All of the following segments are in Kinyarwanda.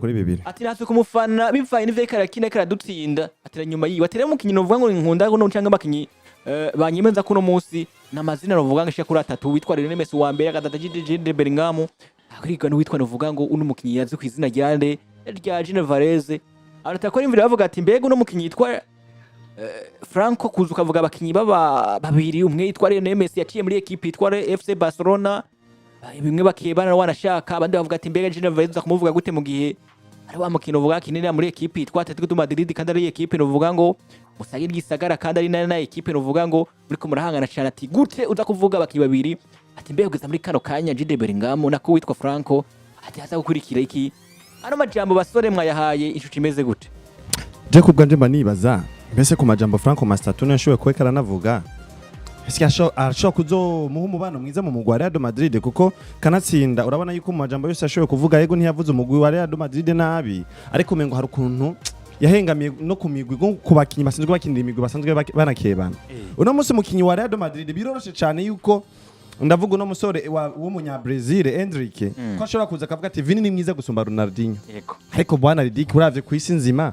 kuri bibiri ati natwe kumufana bivanye n'ivyo karakina karadutsinda ati nyuma yiwe ati rero mukinyi novuga ngo nkunda no cyangwa bakinyi banyemeza kuno munsi namazina novuga ngo shakura 3 witwa Lionel Messi wa mbere agatata Jude Bellingham akuriga no witwa novuga ngo uno mukinyi yazi ku izina ryande rya Gene Varese aratakora imvira bavuga ati mbega uno mukinyi yitwa Franco kuza ukavuga abakinyi babiri umwe yitwa Lionel Messi yaciye muri equipe yitwa FC Barcelona bimwe bakebana wanashaka abandi bavuga ati mbega Gene Varese kumuvuga gute mu gihe ari wa mukino uvuga kinira muri equipe yitwa Atletico de Madrid kandi ari equipe novuga ngo musage ryisagara kandi ari na equipe novuga ngo uriko murahangana cyane ati gute uza kuvuga abakinyi babiri ati mbega ugeza muri kano kanya Jude Bellingham nako witwa Franco ati haza gukurikira iki ano majambo basore mwayahaye inshuti imeze gute je kubwa nje manibaza mbese ku majambo Franco Mastatuna yashoboye kwekara navuga ese ashobora kuzomuha umubano mwiza mu mugwi wa Real Madrid kuko kanatsinda urabona yuko mu majambo yose ashoboye kuvuga yego ntiyavuze umugwi wa Real Madrid nabi ariko mengo hari ukuntu yahengamiye no kumigwi ku bakinyi basanzwe bakinira imigwi basanzwe banakebana uno musi mukinyi wa Real Madrid biroroshe cyane yuko ndavuga uno musore w'umunya Brazil Endrique ko ashobora kuza akavuga ati Vini ni mwiza gusumba Ronaldinho ariko bwana Riddick uravye ku isi nzima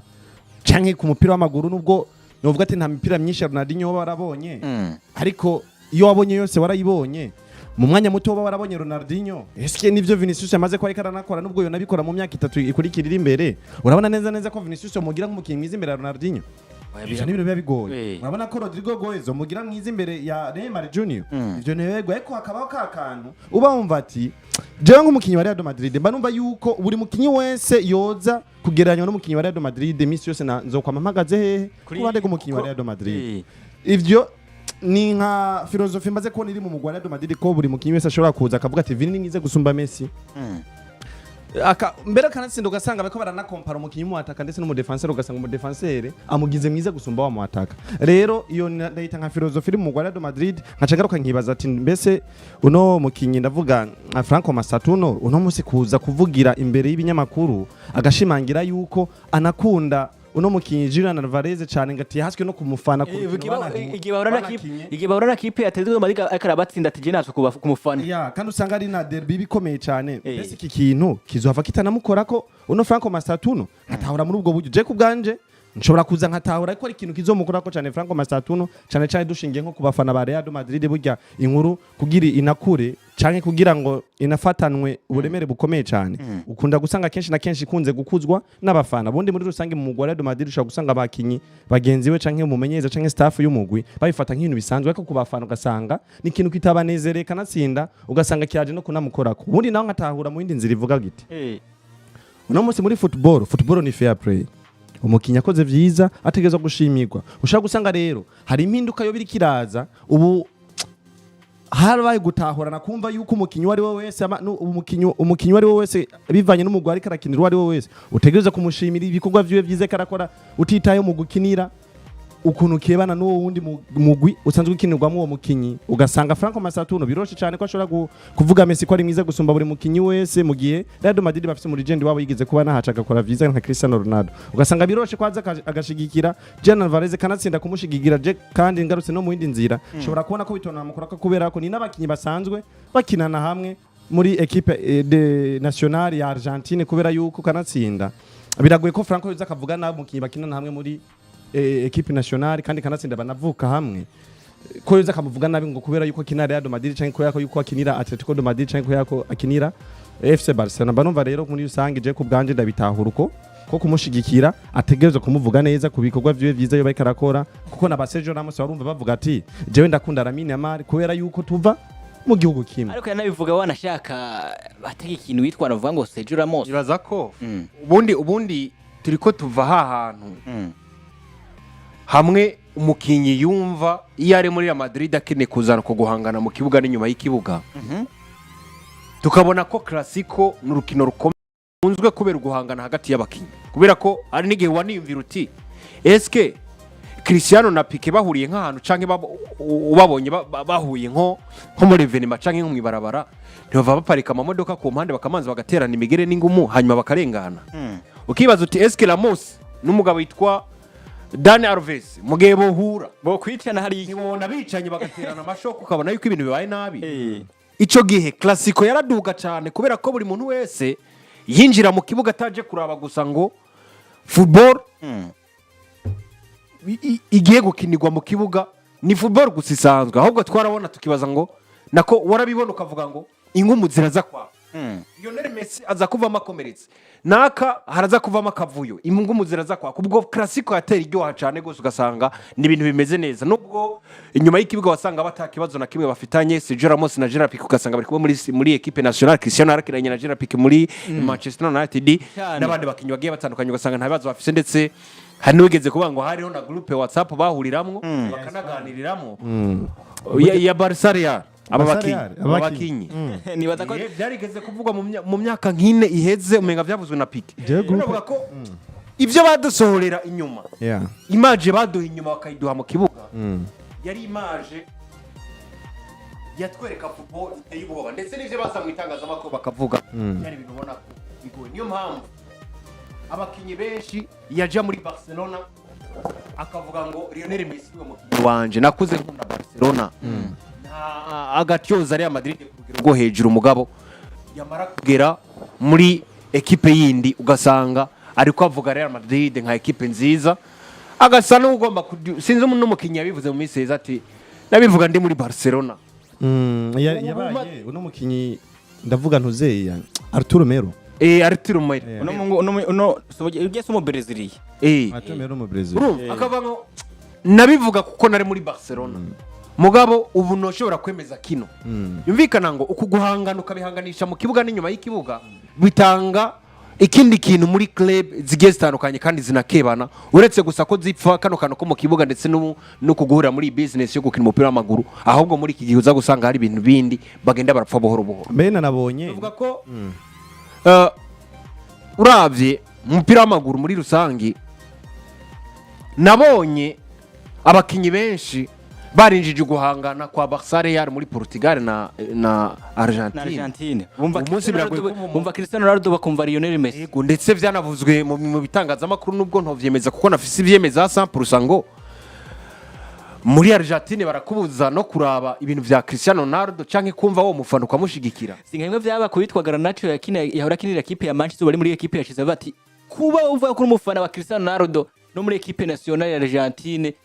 canke ku mupira w'amaguru nubwo novuga ati nta mipira myinshi Ronaldinho barabonye ariko iyo wabonye yose warayibonye mu mwanya muto warabonye Ronaldinho eske nivyo Vinicius yamaze kwa ikaranakora nubwo yo nabikora mu myaka 3 ikurikirira imbere urabona neza ko Vinicius mugira nk'umukinyi mwiza imbere ya Ronaldinho ivyo nibiro biba bigoye urabona ko Rodrigo Goes mugira mwiza imbere ya Neymar Junior ivyo ntego ariko hakabaho kakantu uba wumva ati jewe nk'umukinyi wa Real Madrid mba numva yuko buri mukinyi wese yoza kugereranywa n'umukinyi wa Real Madrid misi yose nzokwama mpagaze hehe kubande k'umukinyi wa Real Madrid ivyo ni nka filozofi mbaze ko iri mu mugwa Real Madrid ko buri mukinyi wese ashobora kuza akavuga ati Vini ni mwiza gusumba Messi mbere kanatsinda ugasanga bako baranakompara umukinyi mu ataka ndetse no mu defenseur ugasanga mu defenseur amugize mwiza gusumba wa mu ataka rero iyo ndahita nka filozofi iri mu mugwa Real Madrid nkacagaruka nkibaza ati mbese uno mukinyi ndavuga Franco Mastatuna uno musi kuza kuvugira imbere y'ibinyamakuru agashimangira yuko anakunda uno mukinyi Julian Alvarez cyane ngati haswe no kumufana ku igihe bahura na kipe ya Atletico de Madrid akarabatsinda ati je natwe kumufana kandi usanga ari na derby bikomeye cyane mbese iki kintu kizohava kitanamukora ko uno Franco Mastatuna nkatahura muri ubwo buryo je kubganje nshobora kuza nkatahura ko ari ikintu kizomukora ko cyane Franco Mastatuna cyane dushingiye nko kubafana ba Real Madrid burya inkuru kugira inakure canke kugira ngo inafatanwe uburemere bukomeye cyane ukunda gusanga kenshi na kenshi ikunze gukuzwa n'abafana bundi muri rusange mu mugwa Real Madrid ushaka gusanga abakinyi bagenzi we canke umumenyereza canke staff y'umugwi babifata nk'ibintu bisanzwe ariko kubafana ugasanga ni ikintu kitabanezereye kanatsinda ugasanga kiyaje no kunamukorako ubundi naho nkatahura mu yindi nzira ivuga giti uno munsi muri football ni fair play umukinya akoze vyiza ategezwa gushimirwa ushaka gusanga rero hari impinduka yo biri kiraza ubu harabaye gutahurana kumva yuko umukinyi wari we wese umukinyi wari we wese bivanye n'umugwi ari karakinira wari we wese utegereza kumushimira ibikorwa vyiwe vyize karakora utitaye mu gukinira ukuntu kebana n'uwo wundi mugwi usanzwe ukinirwamo uwo mukinyi ugasanga Franco Mastatuna biroshe cyane ko ashobora kuvuga Messi ko ari mwiza gusumba buri mukinyi wese mu gihe Real Madrid bafite mu legend wabo yigeze kuba nahaca agakora vyiza nka Cristiano Ronaldo ugasanga biroshe kwaza agashigikira Julian Alvarez kanatsinda kumushigigira je kandi ngarutse no mu yindi nzira ushobora kubona ko bitona mukora ko kubera ko ni n'abakinyi basanzwe bakinana hamwe muri equipe de nationale ya Argentine kubera yuko kanatsinda biragoye ko Franco yoza akavuga nabo mukinyi bakinana hamwe muri equipe nationale kandi kanatsinda banavuka hamwe ko yoza kamuvuga nabi ngo kubera yuko kinara Real Madrid canke ko yako yuko akinira Atletico de Madrid canke ko yako akinira FC Barcelona banumva rero muri usange je ku bwanje ndabitahura uko ko kumushigikira ategerezwa kumuvuga neza ku bikorwa vyiwe vyiza yo bariko arakora kuko na Sergio Ramos barumva bavuga ati jewe ndakunda Lamine Yamal kubera yuko tuva mu gihugu kimwe ariko yanabivuga wanashaka batega ikintu witwa navuga ngo Sergio Ramos ibaza ko ubundi turiko tuva hantu hamwe umukinyi yumva iyo ari muri Real Madrid akeneye kuzana ko guhangana mu kibuga n'inyuma y'ikibuga tukabona ko Clasico n'urukino rukunzwe kubera guhangana hagati y'abakinyi kubera ko ari n'igihe waniyumvira uti eske Cristiano na Pique bahuriye nk'ahantu canke ubabonye bahuye nko muri evenement canke nko mwibarabara ntibava baparika amamodoka ku mpande bakamanza bagaterana imigere n'ingumu hanyuma bakarengana ukibaza uti eske Ramos n'umugabo yitwa Dani Alves mugihe bohura bo kwicana hari nkibona bicanye bagaterana amashoko ukabona yuko ibintu bibaye nabi ico gihe Clasico yaraduga cyane kubera ko buri muntu wese yinjira mu kibuga ataje kuraba gusa ngo football igiye gukinirwa mu kibuga ni football gusa isanzwe, ahubwo twarabona tukibaza ngo nako warabibona ukavuga ngo ingumu ziraza kwa Lionel Messi aza kuvamo akomeretse naka haraza kuvamo akavuyo, ingumu ziraza kwa kubwo Clasico yatera iryoha cyane gose ugasanga ni ibintu bimeze neza, nubwo inyuma y'ikibuga wasanga batakibazo na kimwe bafitanye Sergio Ramos na Gerard Pique ugasanga bari kuba muri equipe nationale, Cristiano arakiranye na Gerard Pique muri Manchester United n'abandi bakinyi bagiye batandukanye ugasanga nta bibazo bafise, ndetse hari n'ugeze kuvuga ngo hariho na groupe WhatsApp bahuriramwo bakanaganiriramo ya Barca Real abakinyi nibaza ko byarigeze kuvugwa mu myaka nk'ine iheze umenga byavuzwe na Pique. Navuga ko ibyo badusohorera inyuma image baduha inyuma bakayiduha mu kibuga yari image yatwereka football iteye ubwoba, ndetse n'ivyo baza mu itangazamakuru bakavuga yari ibintu ubona ko bigoye. Niyo mpamvu abakinyi benshi yaja muri Barcelona akavuga ngo Lionel Messi we mukinyi wanje nakuze nkunda Barcelona agatyoza Real Madrid ku rugero rwo hejuru, umugabo yamara kugera muri ekipe yindi ugasanga ariko avuga Real Madrid nka ekipe nziza, agasa n'ugomba sinzi n'umukinnyi yabivuze mu minsi heza ati nabivuga ndi muri Barcelona. Yabaye uno mukinnyi ndavuga ntuzeya Arturo Melo. Arturo Melo uno ugese mu Brazil. Arturo Melo mu Brazil. Akavamo nabivuga kuko nari muri Barcelona. Mugabo ubu noshobora kwemeza kino. Yumvikana ngo ukuguhangana ukabihanganisha mu kibuga n'inyuma y'ikibuga bitanga ikindi kintu muri club zigiye zitandukanye kandi zinakebana, uretse gusa ko zipfa kano ko mu kibuga ndetse no kuguhura muri business yo gukina umupira w'amaguru, ahubwo muri iki gihe uza gusanga hari ibintu bindi bagenda barapfa buhoro buhoro. Mbena nabonye uvuga ko uravye umupira w'amaguru muri rusangi nabonye abakinyi benshi barinjije guhangana kwa Barca Real muri Portugal na Argentine. Bumva Cristiano Ronaldo bakumva Lionel Messi. Yego, ndetse vyanavuzwe mu bitangazamakuru nubwo ntovyemeza kuko nafise ivyemeza 100% ngo muri Argentine barakubuza no kuraba ibintu vya Cristiano Ronaldo canke kumva wo mufana ukamushigikira. Singa vyaba kubitwa Garnacho yahora kinira equipe ya Manchester bari muri equipe yashize bati kuba uvuga ko umufana wa Cristiano Ronaldo no muri equipe nationale ya Argentine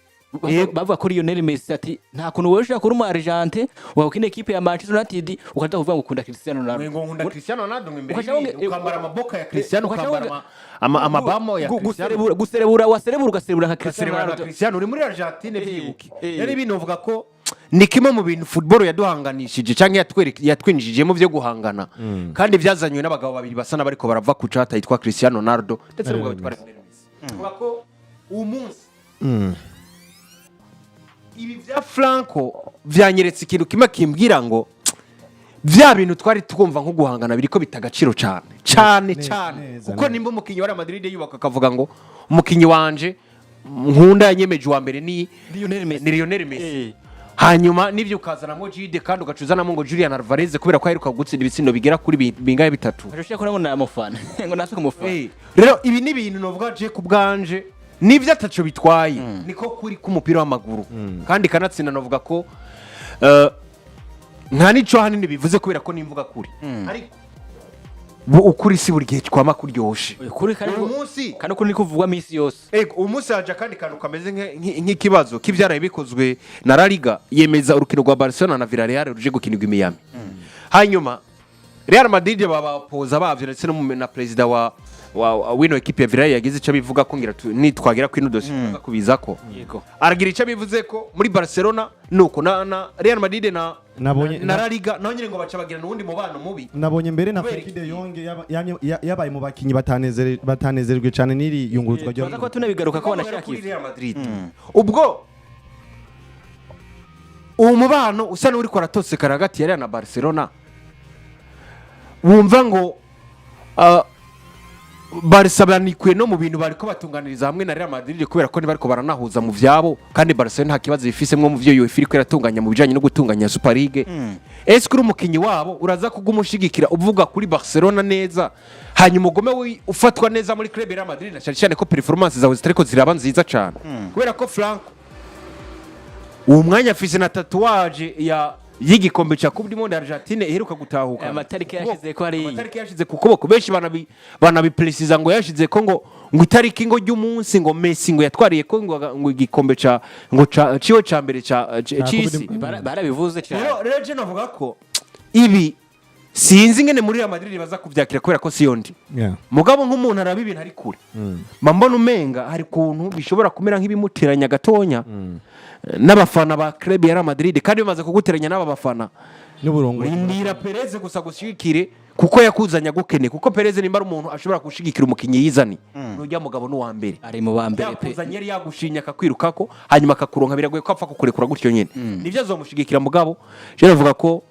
bavuga ko Lionel Messi ati nta kuntu wowe ushaka kuri mu Argentine wakina equipe ya Manchester United ukata kuvuga ngo ukunda Cristiano Ronaldo. Ngo nkunda Cristiano Ronaldo imbere ukambara amaboka ya Cristiano ukambara amabamo ya Cristiano guserebura ugaserebura nka Cristiano Ronaldo. Cristiano uri muri Argentine byibuke. Yari ibintu uvuga ko ni kimwe mu bintu football yaduhanganishije canke yatwinjije mu byo guhangana kandi byazanywe n'abagabo babiri basa n'abariko barava ku cata yitwa Cristiano Ronaldo ndetse n'ubwo bitwara Lionel Messi. Uvuga ko umunsi ibi vya Franco vyanyeretse ikintu kimwe kimbwira ngo vya bintu twari twumva nko guhangana biriko bitagaciro cyane uko nimba umukinyi wa Real Madrid yubaka akavuga ngo umukinyi wanje nkunda yanyemeje wa mbere ni Lionel Messi. Hanyuma nivyo ukazanamo Gide kandi ugacuzanamo ngo Julian Alvarez kubera ko aheruka gutsinda ibitsindo bigera kuri bingahe bitatu. Arashaka ko na mufana ngo nasuka mufana. Rero ibi ni ibintu novuga je ku bwanje nivyo ataco bitwaye niko kuri k'umupira w'amaguru kandi kanatsinda navuga ko nta nico hanini bivuze kubera ko nimvuga kuri ariko ukuri si buri gihe kwama kuryoshe ukuri kandi ukuri kuvugwa misi yose. Umunsi haje kandi kantu kameze nk'ikibazo k'ivyaraye bikozwe na La Liga yemeza urukino rwa Barcelona na Villarreal ruje gukinirwa Miami. Hanyuma Real Madrid babapoza bavyo ndetse na president wa wino equipe ya Villarreal yagize ico bivuga ko ngira nitwagira ko inudosi kubiza ko aragira ico bivuze ko muri Barcelona nuko na Real Madrid na La Liga naho nyine ngo baca bagira n'undi mubano mubi. Nabonye mbere na Frenkie de Jong yabaye mu bakinyi batanezerwe cyane n'iri yunguruzwa ryo ko tunabigaruka ko banashaka Real Madrid. Ubwo umubano usa n'uri ko aratosekara hagati ya Real na Barcelona wumva ngo Barca banikwe no mu bintu bariko batunganiriza hamwe na Real Madrid kubera ko bariko baranahuza mu vyabo kandi Barca nta kibazo bifisemwe mu vyo UEFA iriko iratunganya mu bijanye no gutunganya Super League. Ese kuri umukinyi wabo uraza kugumushigikira uvuga kuri Barcelona neza hanyuma ugome ufatwa neza muri club Real Madrid cyane ko performance zawe zitariko ziraba nziza cyane kubera ko Franco uwo mwanya afise na tatuage y'igikombe cya Coupe du Monde Argentine iheruka gutahuka amatariki yashize ko hari amatariki yashize ku kuboko benshi banabipresiza ngo yashize ko ngo itariki ngo ry'umunsi ngo Messi ngo yatwariye ko ngo igikombe ciwe ca mbere c'isi barabivuze cyane. Rero je navuga ko ibi sinzi ingene muri Real Madrid baza kuvyakira kubera ko siyondi mugabo nk'umuntu araba ibintu ari kure mbona umenga hari kuntu bishobora kumera nk'ibimuteranya gatonya n'abafana ba club ya Real Madrid kandi bimaze kuguteranya n'aba bafana n'uburongo indira Perez gusa gushigikire kuko yakuzanya gukene kuko Perez nimba ari umuntu ashobora gushigikira umukinyi yizani n'ujya mugabo n'uwa mbere ari mu ba mbere pe yakuzanya yari yagushinya akakwirukako hanyuma akakuronka biragoye ko apfa kukurekura gutyo nyene nivyo azomushigikira mugabo je navuga ko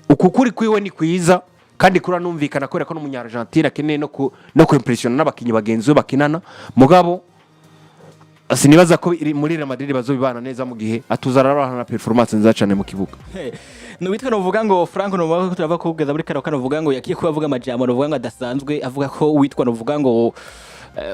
ukukuri kwiwe ni kwiza kandi kuranumvikana kubera ko n'umunya Argentina akeneye no kuimpressiona n'abakinyi bagenzi be bakinana mugabo sinibaza ko muri Real Madrid bazobibana neza mu gihe atuzararana na performance nziza cyane mu kibuga. Nubitwa novuga ngo Franco novuga ko turava kubweza muri kano novuga ngo yakiye kuba avuga amajambo novuga ngo adasanzwe avuga ko witwa novuga ngo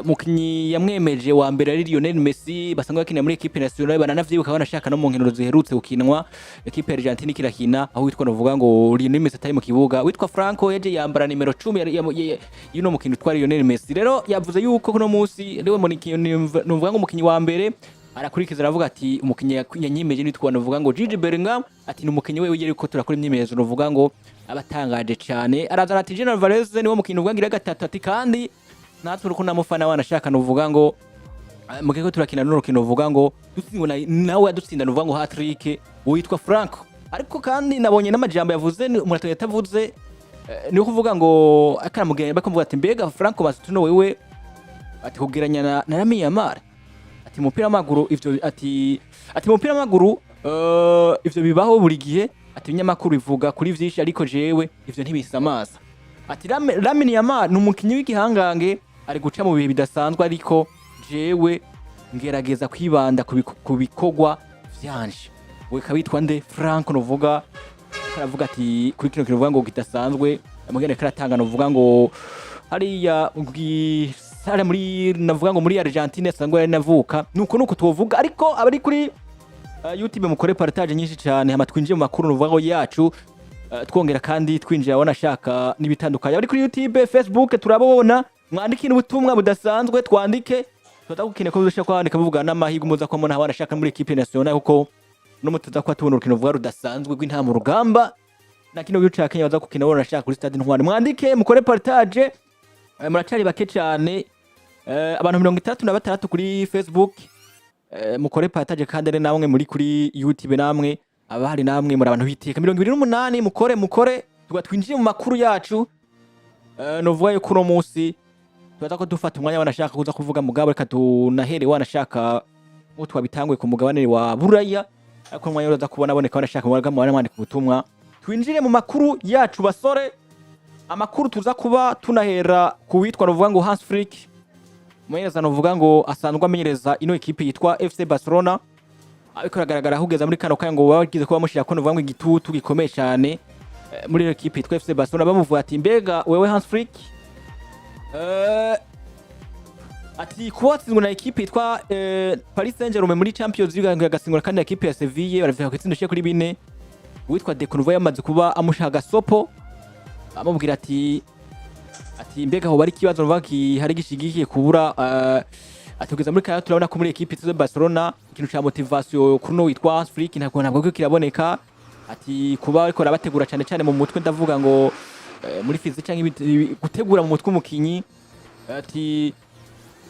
mukinyi yamwemeje wa mbere ari Lionel Messi basanga bakinira muri equipe nationale bananavyibuka banashaka no mu nkino ziherutse ukinwa equipe Argentine kirakina aho witwa novuga ngo Lionel Messi atari mu kibuga witwa Franco yaje yambara nimero 10 yuno mukinyi twari Lionel Messi rero yavuze yuko kuno munsi rewe novuga ngo mukinyi wa mbere arakurikiza aravuga ati umukinyi yanyimeje nitwa novuga ngo Jude Bellingham ati numukinyi wewe yeri ko turakora imyimezo novuga ngo abatangaje cyane arazana ati General Valles niwo mukinyi uvuga ngira gatatu ati kandi natwe uko namufana wanashaka novuga ngo mugeko turakina n'urukino uvuga ngo dutsindwa nawe adutsinda novuga ngo hat-trick witwa Franco ariko kandi nabonye n'amajambo yavuze umuntu yatavuze niyo kuvuga ngo akaramugenda bakamvuga ati mbega Franco Masatuno wewe ati kugeranya na Lamine Yamal ati umupira w'amaguru ivyo ati umupira w'amaguru ivyo bibaho buri gihe ati ibinyamakuru bivuga kuri vyinshi ariko jewe ivyo ntibisamaza ati Lamine Yamal n'umukinyi w'igihangange ari guca mu bihe bidasanzwe ariko jewe ngerageza kwibanda ku bikogwa vyanje we kabitwa nde Franco novuga karavuga ati kuri kino kivuga ngo kidasanzwe amugene karatanga novuga ngo hariya sare muri navuga ngo muri Argentine sangwa yari navuka nuko tuvuga ariko abari kuri YouTube mukore partage nyinshi cyane hama twinjiye mu makuru novuga ngo yacu twongera kandi twinjira wanashaka nibitandukanye abari kuri YouTube Facebook turabona mwandikira ubutumwa budasanzwe twandike tutagukine ko dushaka kwandika bivuga n'amahirwe muza ko mona wanashaka muri equipe nationale kuko no mutaza kwa tubona urukino vuga rudasanzwe rw'inta mu rugamba na kino gice Kenya baza kukina wanashaka kuri stade Ntwari mwandike mukore partage muracari bake cyane abantu 36 kuri Facebook mukore partage kandi ari namwe muri kuri YouTube namwe abahari namwe muri abantu biteka 28 mukore twinjiye mu makuru yacu novuga yo kuno munsi tubaza ko dufata umwanya wanashaka kuza kuvuga mugabo reka tunahere wanashaka utwa bitangwe ku mugabane wa Buraya ariko umwanya uraza kubona aboneka wanashaka mwandika ubutumwa twinjire mu makuru yacu basore amakuru tuza kuba tunahera ku witwa novuga ngo Hans Flick muhereza novuga ngo asanzwe amenyereza ino equipe yitwa FC Barcelona ariko ragaragara hugeza muri kano kaya ngo bagize kuba mushira ko novuga ngo igitutu gikomeye cyane muri iyo equipe yitwa FC Barcelona bamuvuga ati mbega wewe Hans Flick ati kuwatsinzwe na equipe yitwa Paris Saint-Germain muri Champions League agasingura kandi equipe ya Sevilla baravuga ko itsinda kuri 4 witwa Deconvo yamaze kuba amushaga sopo amubwira ati mbega aho bari kibazo baki hari gishigikiye kubura atugeza muri kaya turabona ko muri equipe ya Barcelona ikintu cha motivation kuno witwa Hans Flick ntabwo kiraboneka ati kuba ariko rabategura cyane mu mutwe ndavuga ngo muri fizi cyangwa gutegura mu mutwe umukinyi ati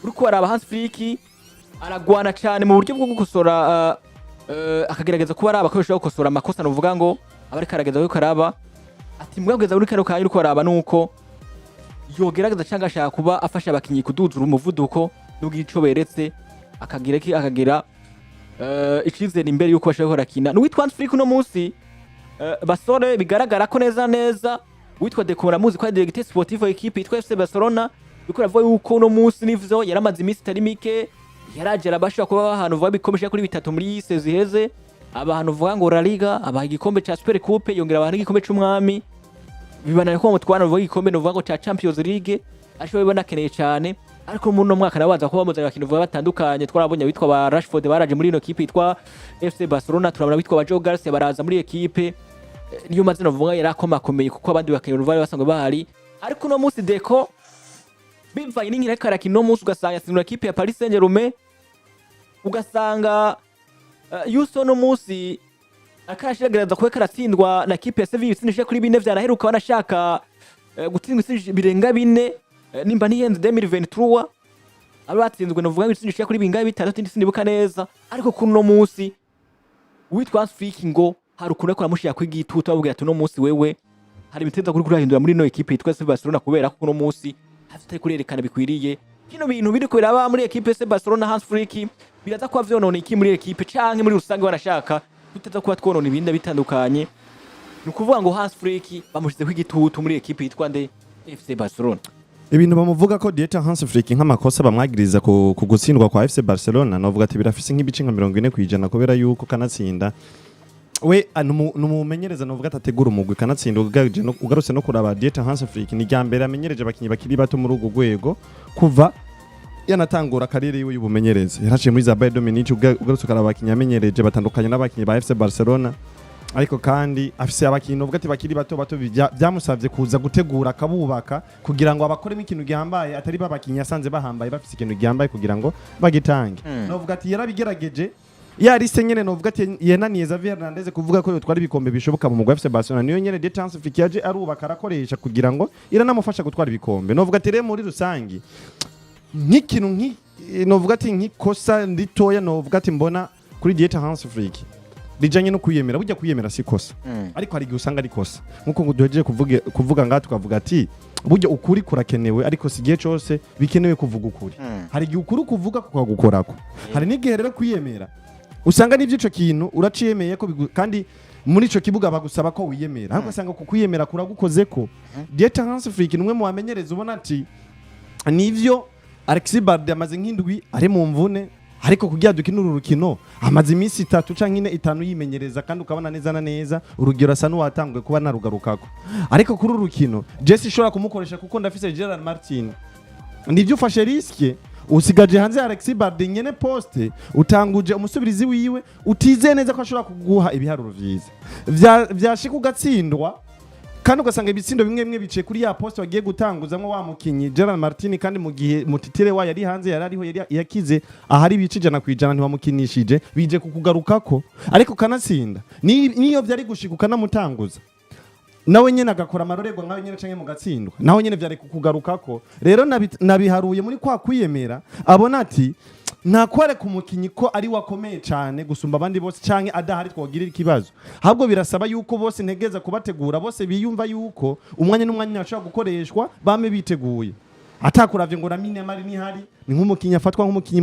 uriko araba Hans Flick aragwana cyane mu buryo bwo gukosora akagerageza kuba araba akoresha gukosora amakosa novuga ngo abari karageza ko araba ati mwageza muri kano kanya uriko araba nuko yogerageza cyangwa ashaka kuba afasha abakinyi kuduzura umuvuduko n'ubwico beretse akagira ikizere imbere yuko bashaka korakina n'uwitwa Hans Flick no munsi basore bigaragara ko neza witwa Deconvo muzi kwa directeur sportif wa equipe yitwa FC Barcelona biko ravuga yuko no munsi nivyo yaramaze imisi tari mike yaragera bashaka kuba ahantu vuba bikomeje kuri 3 muri sezi heze abantu vuga ngo La Liga abaha igikombe ca Super Coupe yongera abantu igikombe c'umwami bibanana ko mutwana vuga igikombe no vuga ngo ca Champions League ashoboye banakeneye cyane ariko mu no mwaka nabaza kuba muzaga kintu vuga batandukanye twarabonye witwa ba Rashford baraje muri ino equipe yitwa FC Barcelona turabona witwa ba Joe Garcia baraza muri equipe niyo mazina uvuga yarakomakomeye kuko abandi bakinyi bari basanzwe bahari ariko uno munsi Deco bivanye n'inkino ariko arakina uno munsi ugasanga yasinura equipe ya Paris Saint-Germain ugasanga Yuso no munsi akashiragereza kuba karatsindwa na equipe ya Sevilla ibitsindishe kuri 4 vyaraheruka banashaka gutsindwa ibitsindishe birenga 4 nimba nihenze 2023 abatsinzwe no vuga ibitsindishe kuri bingahe bitandatu ndisinibuka neza ariko kuno munsi witwa Afrique ngo hari ukuntu akora mushya kwigituta abubwira ati no munsi wewe hari imiteza kuri kurahindura muri no equipe yitwa FC Barcelona kubera ko kuno munsi hafite kurerekana bikwiriye kino bintu biri kubiraba muri equipe FC Barcelona Hans Flick biraza kwa vyonona iki muri equipe canke muri rusange banashaka tuteza kuba twonona ibindi bitandukanye nukuvuga ngo Hans Flick bamushize kwigitutu muri equipe yitwa nde FC Barcelona ibintu bamuvuga ko Dieter Hans Flick nk'amakosa bamwagiriza ku gutsindwa kwa FC Barcelona navuga ati birafise nk'ibice nka 40% kubera yuko kanatsinda we numumenyereza novuga atategura umugwi kanatsinda ugarutse no kuraba Dieter Hans Flick ni ryambere amenyereje abakinyi bakiri bato muri ugo gwego kuva yanatangura karire yiwe y'ubumenyereza yaraciye muri za Bayern Dominique ugarutse karaba abakinyi amenyereje batandukanye n'abakinyi ba FC Barcelona ariko kandi afise abakinyi novuga ati bakiri bato byamusavye kuza gutegura kabubaka kugira ngo abakoremo ikintu gihambaye atari babakinyi yasanze bahambaye bafise ikintu gihambaye kugira ngo bagitange novuga ati yarabigerageje yarise nyene novuga ati yenaniye Xavi Hernandez kuvuga ko yotwara ibikombe bishoboka mu mugwi wa FC Barcelona niyo nyene Dieter Hans Flick yaje arubaka arakoresha kugira ngo iranamufasha gutwara ibikombe novuga ati rero muri rusangi nk'ikintu novuga ati nk'ikosa nditoya novuga ati mbona kuri Dieter Hans Flick rijanye no kwiyemera burya kwiyemera si kosa ariko hari gusanga ari kosa nkuko nguduheje kuvuga ngaho tukavuga ati burya ukuri kurakenewe ariko sigiye cyose bikenewe kuvuga ukuri hari gihe ukuri kuvuga kukagukorako hari n'igihe rero kwiyemera usanga n'ivyico kintu uraciyemeye ko kandi muri ico kibuga bagusaba ko wiyemera ariko usanga kukwiyemera kuragukozeko Dieter Hans Flick numwe mu bamenyereza ubona ati nivyo Alexis Balde amaze nk'indwi ari mu mvune ariko kugira dukina urukino amaze iminsi 3 canke 5 yimenyereza kandi ukabona neza na neza urugero asa n'uwatangwe kuba narugarukako ariko kuri urukino Jesse ishobora kumukoresha kuko ndafise Gerard Martin nivyo ufashe riske usigaje hanze Alexis Balde nyene poste utanguje umusubirizi wiwe utize neza ko ashobora kuguha ibiharuro vyiza vyashika ugatsindwa kandi ugasanga ibitsindo bimwe bice kuri ya poste wagiye gutanguzamwo wa mukinyi Gerard Martin kandi mu gihe mutitire wa yari hanze yarariho yari yakize ahari bice jana kwijana ntiwamukinishije bije kukugarukako ariko kanatsinda niyo byari gushika namutanguza nawe nyene agakora amarorerwa nkawe nyene canke mu gatsindwa nawe nyene vyari kukugarukako rero nabiharuye muri kwa kwiyemera abona ati ntakware ku mukinyi ko ari wakomeye cyane gusumba abandi bose canke adahari twogirira ikibazo ahubwo birasaba yuko bose ntegeza kubategura bose biyumva yuko umwanya n'umwanya ashobora gukoreshwa bame biteguye atakuravye ngo ramine mari ni hari ni nk'umukinyi afatwa nk'umukinyi